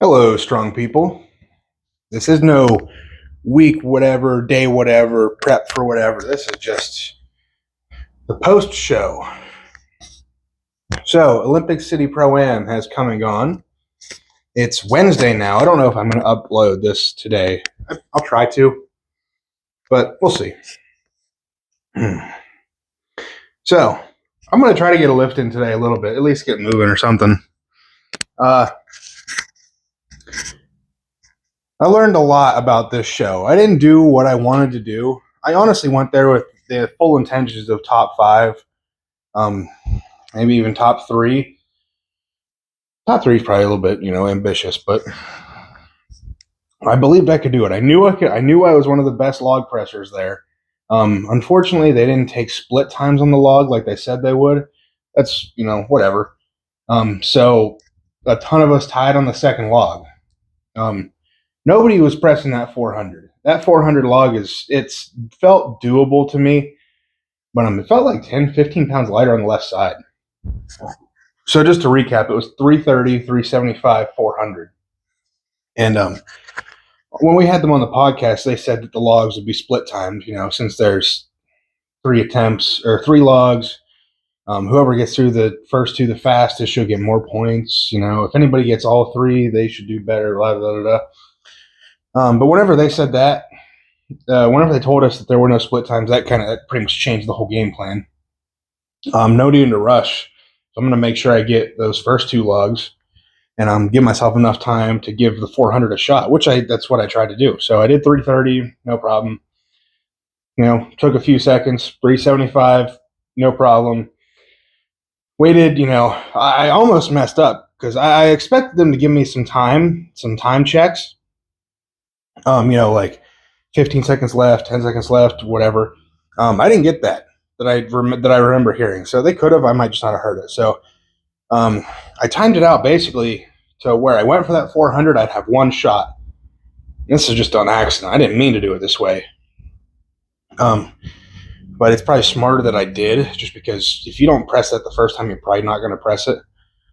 Hello, strong people. This is no week whatever, day whatever, prep for whatever. This is just the post show. So, Olympic City Pro Am has come and gone. It's Wednesday now. I don't know if I'm going to upload this today. I'll try to, but we'll see. So, I'm going to try to get a lift in today a little bit, at least get moving or something. I learned a lot about this show. I didn't do what I wanted to do. I honestly went there with the full intentions of top 5, maybe even top 3. Top 3 is probably a little bit, ambitious, but I believed I could do it. I knew I could. I knew I was one of the best log pressers there. Unfortunately, they didn't take split times on the log like they said they would. That's whatever. So a ton of us tied on the second log. Nobody was pressing that 400. That 400 log it's felt doable to me, but it felt like 10, 15 pounds lighter on the left side. So just to recap, it was 330, 375, 400. And when we had them on the podcast, they said that the logs would be split timed, since there's 3 attempts or 3 logs. Whoever gets through the first 2 the fastest should get more points. If anybody gets all 3, they should do better, blah, blah, blah, blah. But whenever they said that, whenever they told us that there were no split times, that pretty much changed the whole game plan. No need to rush. So I'm going to make sure I get those first 2 logs and give myself enough time to give the 400 a shot, that's what I tried to do. So I did 330, no problem. Took a few seconds, 375, no problem. Waited, I almost messed up because I expected them to give me some time checks. Like 15 seconds left, 10 seconds left, whatever. I didn't get that I remember hearing. So they could have. I might just not have heard it. So I timed it out basically to where I went for that 400. I'd have 1 shot. This is just on accident. I didn't mean to do it this way. But it's probably smarter that I did, just because if you don't press that the first time, you're probably not going to press it.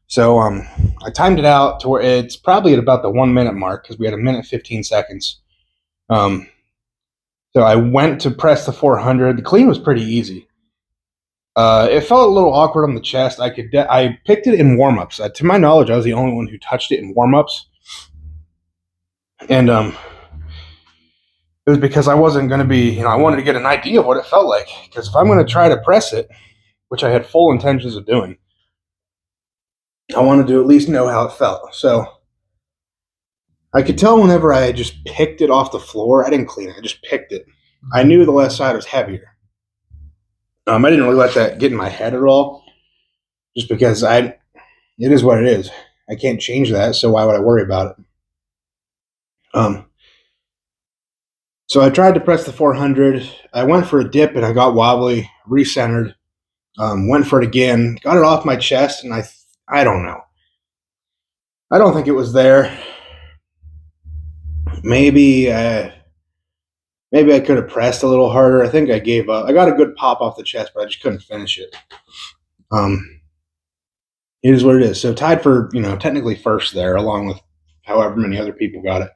So I timed it out to where it's probably at about the 1 minute mark because we had 1 minute 15 seconds. So I went to press the 400. The clean was pretty easy. It felt a little awkward on the chest. I picked it in warm-ups. To my knowledge, I was the only one who touched it in warm-ups. And it was because I wasn't going to be, I wanted to get an idea of what it felt like. Because if I'm going to try to press it, which I had full intentions of doing, I wanted to at least know how it felt. So I could tell whenever I just picked it off the floor, I didn't clean it, I just picked it. I knew the left side was heavier. I didn't really let that get in my head at all, just because it is what it is. I can't change that, so why would I worry about it? So I tried to press the 400. I went for a dip and I got wobbly, recentered. Went for it again, got it off my chest, and I don't know. I don't think it was there. Maybe I could have pressed a little harder. I think I gave up. I got a good pop off the chest, but I just couldn't finish it. It is what it is. So tied for, technically first there, along with however many other people got it.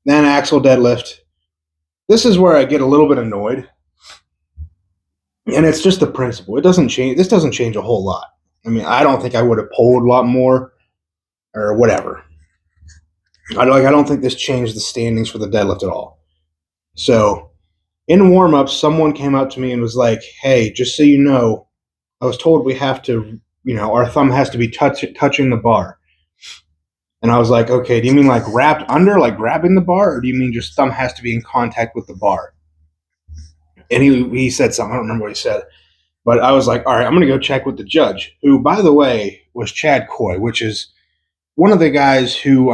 Then axle deadlift. This is where I get a little bit annoyed. And it's just the principle. It doesn't change. This doesn't change a whole lot. I don't think I would have pulled a lot more or whatever. I don't think this changed the standings for the deadlift at all. So in warm-up, someone came up to me and was like, hey, just so you know, I was told we have to, our thumb has to be touching the bar. And I was like, okay, do you mean like wrapped under, like grabbing the bar? Or do you mean just thumb has to be in contact with the bar? And he said something. I don't remember what he said. But I was like, all right, I'm going to go check with the judge, who, by the way, was Chad Coy, which is one of the guys who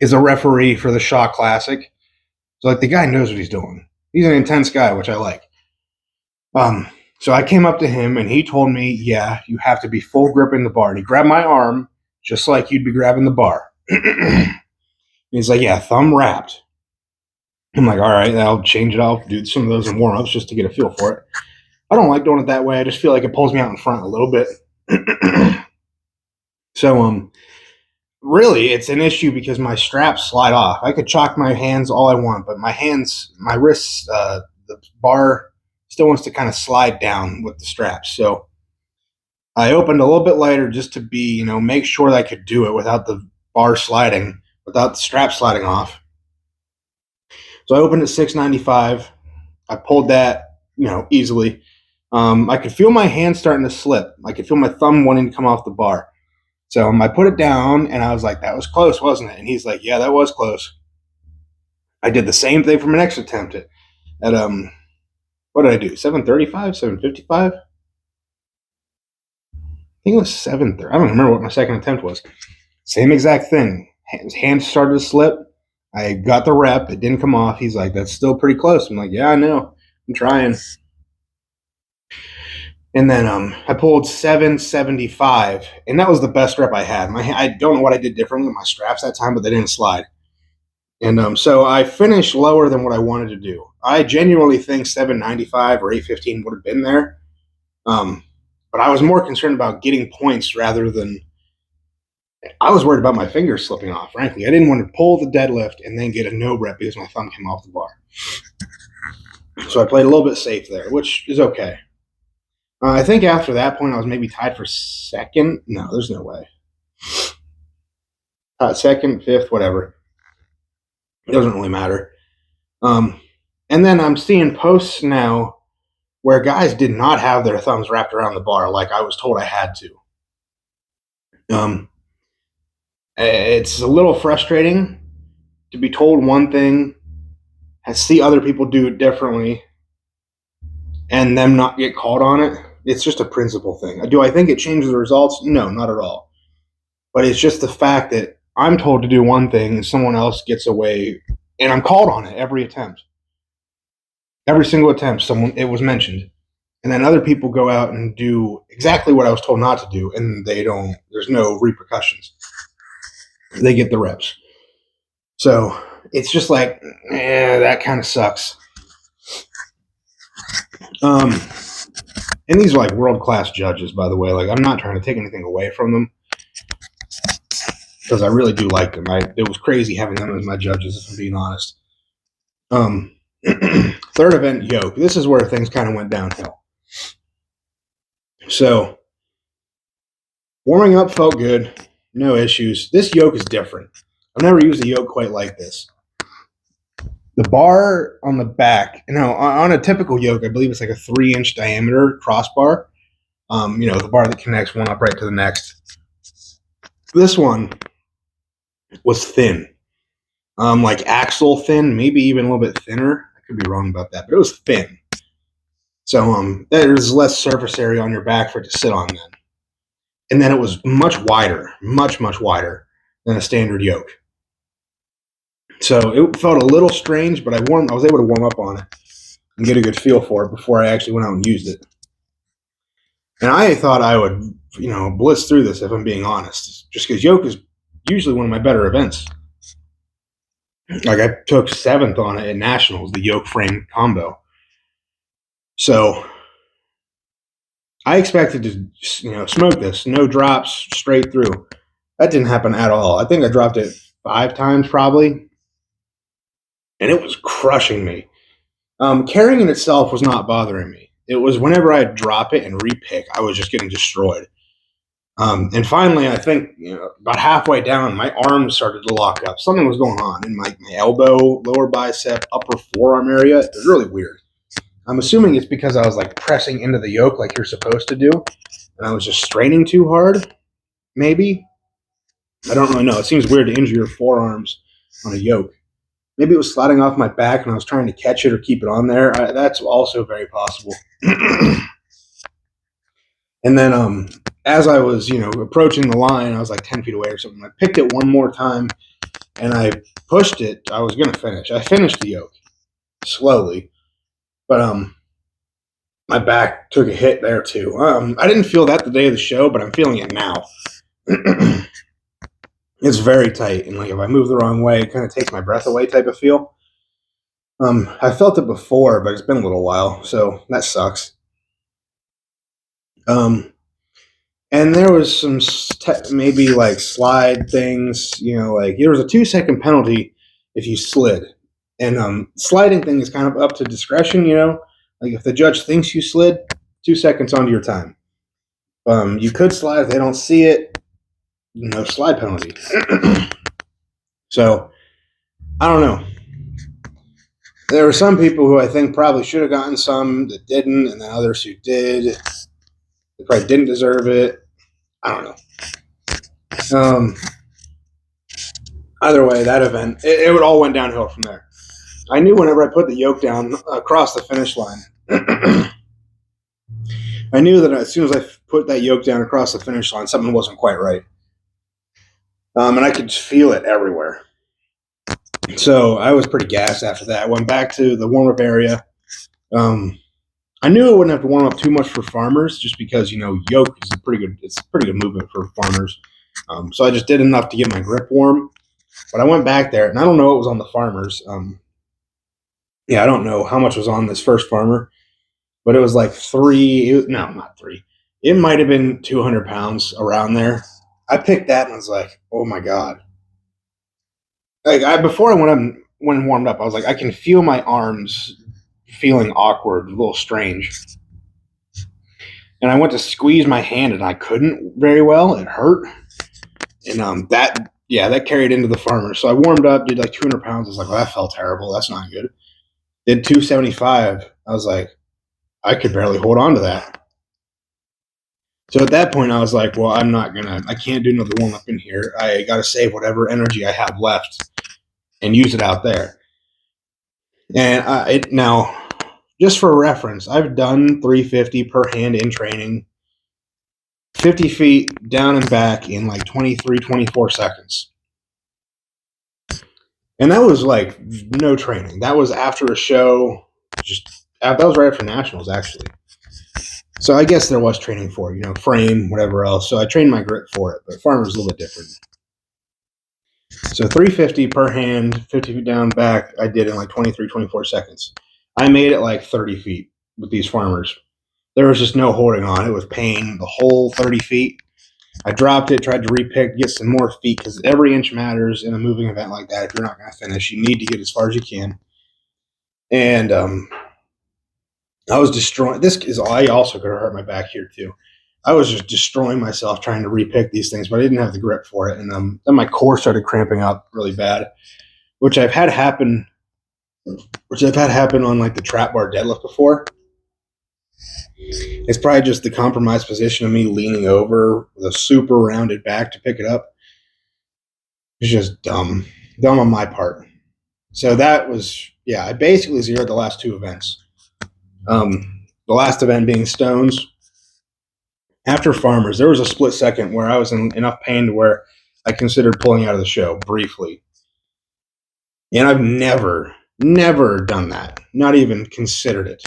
is a referee for the Shaw Classic. So, the guy knows what he's doing. He's an intense guy, which I like. So I came up to him, and he told me, yeah, you have to be full gripping the bar. And he grabbed my arm, just like you'd be grabbing the bar. And he's like, yeah, thumb wrapped. I'm like, all right, I'll change it. I'll do some of those in warm-ups just to get a feel for it. I don't like doing it that way. I just feel like it pulls me out in front a little bit. So really, it's an issue because my straps slide off. I could chalk my hands all I want, but my wrists, the bar still wants to kind of slide down with the straps. So I opened a little bit lighter just to be, make sure that I could do it without the bar sliding, without the strap sliding off. So I opened at 695. I pulled that, easily. I could feel my hand starting to slip. I could feel my thumb wanting to come off the bar. So I put it down and I was like, that was close, wasn't it? And he's like, yeah, that was close. I did the same thing for my next attempt at what did I do? 735, 755? I think it was 730. I don't remember what my second attempt was. Same exact thing. Hands started to slip. I got the rep. It didn't come off. He's like, that's still pretty close. I'm like, yeah, I know. I'm trying. And then I pulled 775, and that was the best rep I had. I don't know what I did differently with my straps that time, but they didn't slide. And so I finished lower than what I wanted to do. I genuinely think 795 or 815 would have been there. But I was more concerned about getting points rather than I was worried about my fingers slipping off, frankly. I didn't want to pull the deadlift and then get a no rep because my thumb came off the bar. So I played a little bit safe there, which is okay. I think after that point, I was maybe tied for second. No, there's no way. Second, fifth, whatever. It doesn't really matter. And then I'm seeing posts now where guys did not have their thumbs wrapped around the bar like I was told I had to. It's a little frustrating to be told one thing, see other people do it differently, and them not get called on it. It's just a principle thing. Do I think it changes the results? No, not at all. But it's just the fact that I'm told to do one thing, and someone else gets away, and I'm called on it every attempt. Every single attempt, it was mentioned. And then other people go out and do exactly what I was told not to do, and there's no repercussions. They get the reps. So it's just like, that kind of sucks. And these are like world-class judges, by the way. Like, I'm not trying to take anything away from them because I really do like them. It was crazy having them as my judges, if I'm being honest. Third event, yoke. This is where things kind of went downhill. So warming up felt good, no issues. This yoke is different. I've never used a yoke quite like this. The bar on the back, on a typical yoke, I believe it's like a 3-inch diameter crossbar. The bar that connects one upright to the next. This one was thin, like axle thin, maybe even a little bit thinner. I could be wrong about that, but it was thin. So there's less surface area on your back for it to sit on then. And then it was much wider, much, much wider than a standard yoke. So it felt a little strange, but I was able to warm up on it and get a good feel for it before I actually went out and used it. And I thought I would, blitz through this if I'm being honest, just because yoke is usually one of my better events. Like I took 7th on it at Nationals, the yoke frame combo. So I expected to, smoke this, no drops, straight through. That didn't happen at all. I think I dropped it 5 times probably, and it was crushing me. Carrying it itself was not bothering me. It was whenever I'd drop it and repick, I was just getting destroyed. And finally, I think about halfway down, my arms started to lock up. Something was going on in my elbow, lower bicep, upper forearm area. It was really weird. I'm assuming it's because I was like pressing into the yoke like you're supposed to do, and I was just straining too hard. Maybe. I don't really know. It seems weird to injure your forearms on a yoke. Maybe it was sliding off my back and I was trying to catch it or keep it on there. That's also very possible. And then as I was, approaching the line, I was like 10 feet away or something. I picked it one more time and I pushed it. I was going to finish. I finished the yoke slowly, but my back took a hit there too. I didn't feel that the day of the show, but I'm feeling it now. It's very tight, and like if I move the wrong way, it kind of takes my breath away type of feel. I felt it before, but it's been a little while, so that sucks. And And there was some maybe like slide things, like there was a 2-second penalty if you slid. And sliding thing is kind of up to discretion, like if the judge thinks you slid, 2 seconds onto your time. You could slide if they don't see it, no slide penalty. So I don't know. There were some people who I think probably should have gotten some that didn't, and then others who did. They probably didn't deserve it. I don't know. Either way, that event, it all went downhill from there. I knew whenever I put the yoke down across the finish line, I knew that as soon as I put that yoke down across the finish line, something wasn't quite right. And I could feel it everywhere. So I was pretty gassed after that. I went back to the warm-up area. I knew I wouldn't have to warm up too much for farmers just because, yoke is a pretty good movement for farmers. So I just did enough to get my grip warm. But I went back there, and I don't know what was on the farmers. I don't know how much was on this first farmer, but it was like not three. It might have been 200 pounds around there. I picked that and I was like, oh my God. Like before I went warmed up, I was like, I can feel my arms feeling awkward, a little strange. And I went to squeeze my hand and I couldn't very well. It hurt. And that carried into the farmer. So I warmed up, did like 200 pounds. I was like, well, that felt terrible. That's not good. Did 275. I was like, I could barely hold on to that. So at that point, I was like, well, I can't do another warm up in here. I got to save whatever energy I have left and use it out there. And now, just for reference, I've done 350 per hand in training, 50 feet down and back in like 23, 24 seconds. And that was like no training. That was after a show. That was right after nationals, actually. So I guess there was training for it, frame, whatever else. So I trained my grip for it, but farmer's a little bit different. So 350 per hand, 50 feet down, back, I did in like 23, 24 seconds. I made it like 30 feet with these farmers. There was just no holding on. It was pain the whole 30 feet. I dropped it, tried to repick, get some more feet, because every inch matters in a moving event like that. If you're not going to finish, you need to get as far as you can. And I was destroying. I also could have hurt my back here too. I was just destroying myself trying to repick these things, but I didn't have the grip for it. And then my core started cramping up really bad, which I've had happen on like the trap bar deadlift before. It's probably just the compromised position of me leaning over with a super rounded back to pick it up. It's just dumb on my part. So that was, I basically zeroed the last two events. The last event being Stones. After Farmers, there was a split second where I was in enough pain to where I considered pulling out of the show briefly. And I've never done that. Not even considered it.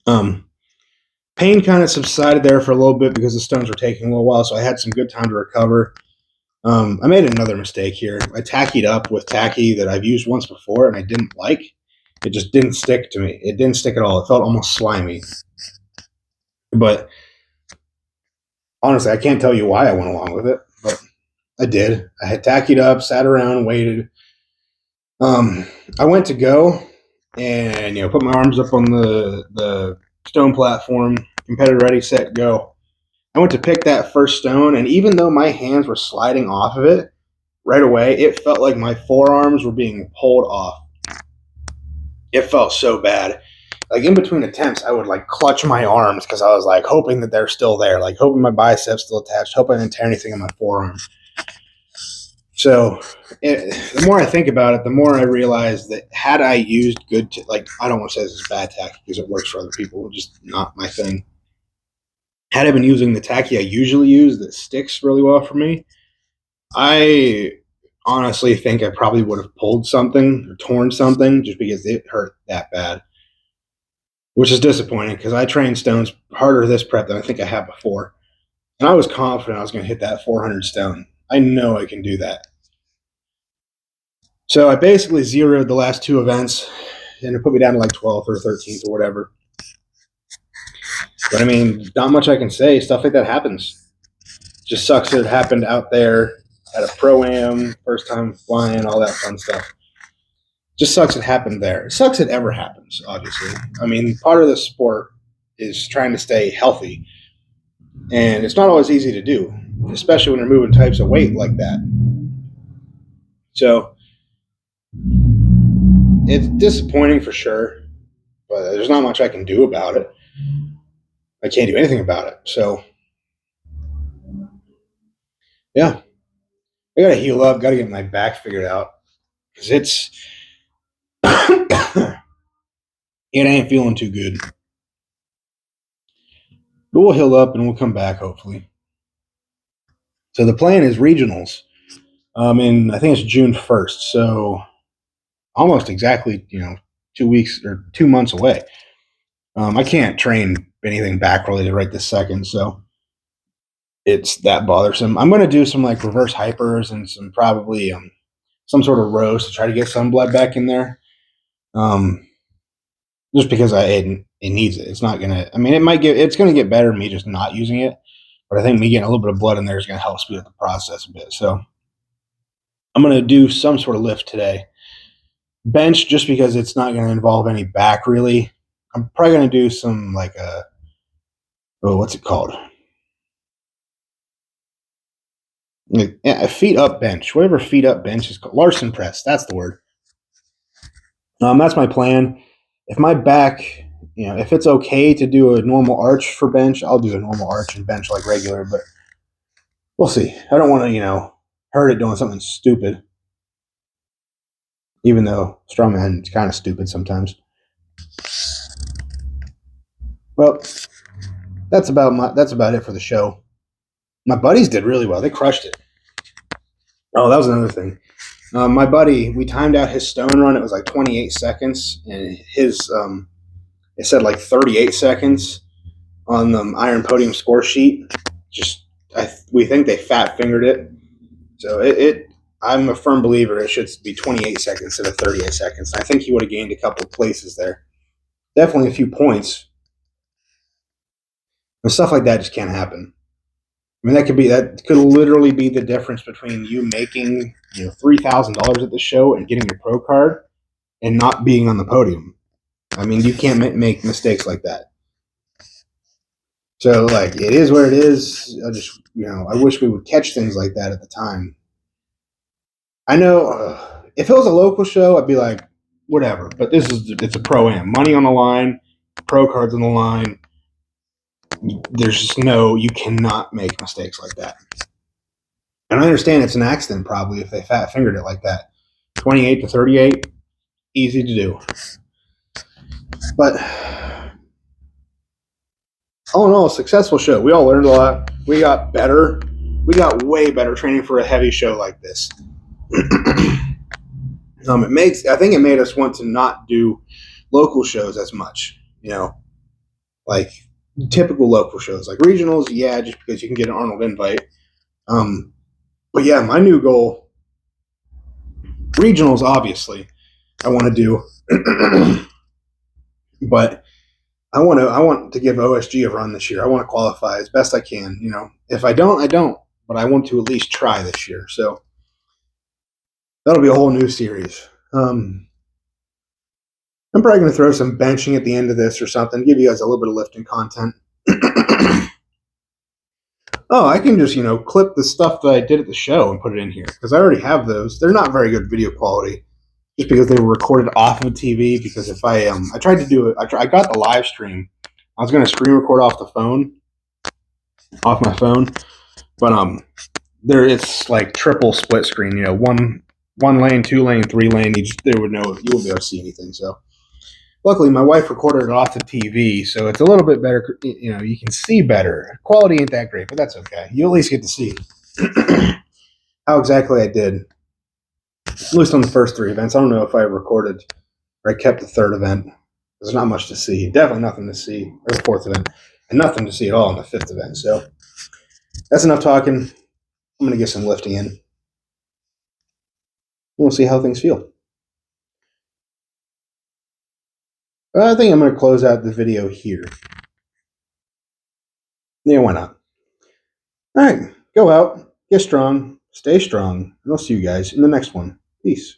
Pain kind of subsided there for a little bit because the stones were taking a little while, so I had some good time to recover. I made another mistake here. I tackied up with tacky that I've used once before and I didn't like. It just didn't stick to me. It didn't stick at all. It felt almost slimy. But honestly, I can't tell you why I went along with it, but I did. I had tackied up, sat around, waited. I went to go and put my arms up on the stone platform, competitor ready, set, go. I went to pick that first stone, and even though my hands were sliding off of it right away, it felt like my forearms were being pulled off. It felt so bad. Like in between attempts, I would like clutch my arms because I was like hoping that they're still there, like hoping my biceps still attached, hoping I didn't tear anything in my forearm. So the more I think about it, the more I realize that had I used I don't want to say this is bad tacky because it works for other people, just not my thing. Had I been using the tacky I usually use that sticks really well for me, I honestly think I probably would have pulled something or torn something just because it hurt that bad, which is disappointing because I trained stones harder this prep than I think I have before. And I was confident I was going to hit that 400 stone. I know I can do that. So I basically zeroed the last two events, and it put me down to like 12th or 13th or whatever. But I mean, not much I can say. Stuff like that happens. Just sucks that it happened out there at a pro-am, first time flying, all that fun stuff. Just sucks it happened there. It sucks it ever happens, obviously. I mean, part of the sport is trying to stay healthy. And it's not always easy to do, especially when you're moving types of weight like that. So it's disappointing for sure, but there's not much I can do about it. I can't do anything about it. So, yeah, I got to heal up, got to get my back figured out because it ain't feeling too good. But we'll heal up and we'll come back hopefully. So the plan is regionals. And I think it's June 1st. So almost exactly, 2 weeks or 2 months away. I can't train anything back related right this second. So it's that bothersome. I'm going to do some like reverse hypers and some probably some sort of rows to try to get some blood back in there. Um, just because it needs it. It's not gonna. I mean, it's gonna get better me just not using it. But I think me getting a little bit of blood in there is gonna help speed up the process a bit. So I'm gonna do some sort of lift today. Bench just because it's not gonna involve any back really. I'm probably gonna do some like what's it called? Like, yeah, a feet up bench, whatever feet up bench is called. Larson press. That's the word. That's my plan. If my back, if it's okay to do a normal arch for bench, I'll do a normal arch and bench like regular. But we'll see. I don't want to, hurt it doing something stupid. Even though strongman is kind of stupid sometimes. Well, that's about it for the show. My buddies did really well. They crushed it. Oh, that was another thing. My buddy, we timed out his stone run. It was like 28 seconds, and his it said like 38 seconds on the Iron Podium score sheet. We think they fat fingered it. So I'm a firm believer it should be 28 seconds instead of 38 seconds. I think he would have gained a couple of places there. Definitely a few points. And stuff like that just can't happen. I mean, that could literally be the difference between you making $3,000 at the show and getting your pro card and not being on the podium. I mean, you can't make mistakes like that. So, like, it is what it is. I wish we would catch things like that at the time. I know if it was a local show, I'd be like, whatever. But it's a pro-am. Money on the line, pro cards on the line. There's just you cannot make mistakes like that. And I understand it's an accident probably if they fat fingered it like that. 28 to 38, easy to do. But all in all, a successful show. We all learned a lot. We got better. We got way better training for a heavy show like this. I think it made us want to not do local shows as much. Like typical local shows, like regionals. Yeah, just because you can get an Arnold invite. But yeah, my new goal, regionals. Obviously, I want to do, but I want to give OSG a run this year. I want to qualify as best I can. If I don't, I don't. But I want to at least try this year. So that'll be a whole new series. I'm probably going to throw some benching at the end of this or something, give you guys a little bit of lifting content. Oh, I can just, clip the stuff that I did at the show and put it in here because I already have those. They're not very good video quality just because they were recorded off of TV. Because if I tried to do it, I got the live stream. I was going to screen record off my phone, but it's like triple split screen. One lane, 2 lane, 3 lane. You won't be able to see anything. So luckily, my wife recorded it off the TV, so it's a little bit better. You can see better. Quality ain't that great, but that's okay. You at least get to see how exactly I did, at least on the first 3 events. I don't know if I recorded or I kept the 3rd event. There's not much to see. Definitely nothing to see. Or the 4th event. And nothing to see at all in the 5th event. So that's enough talking. I'm going to get some lifting in. We'll see how things feel. I think I'm going to close out the video here. Yeah, why not? All right, go out, get strong, stay strong, and I'll see you guys in the next one. Peace.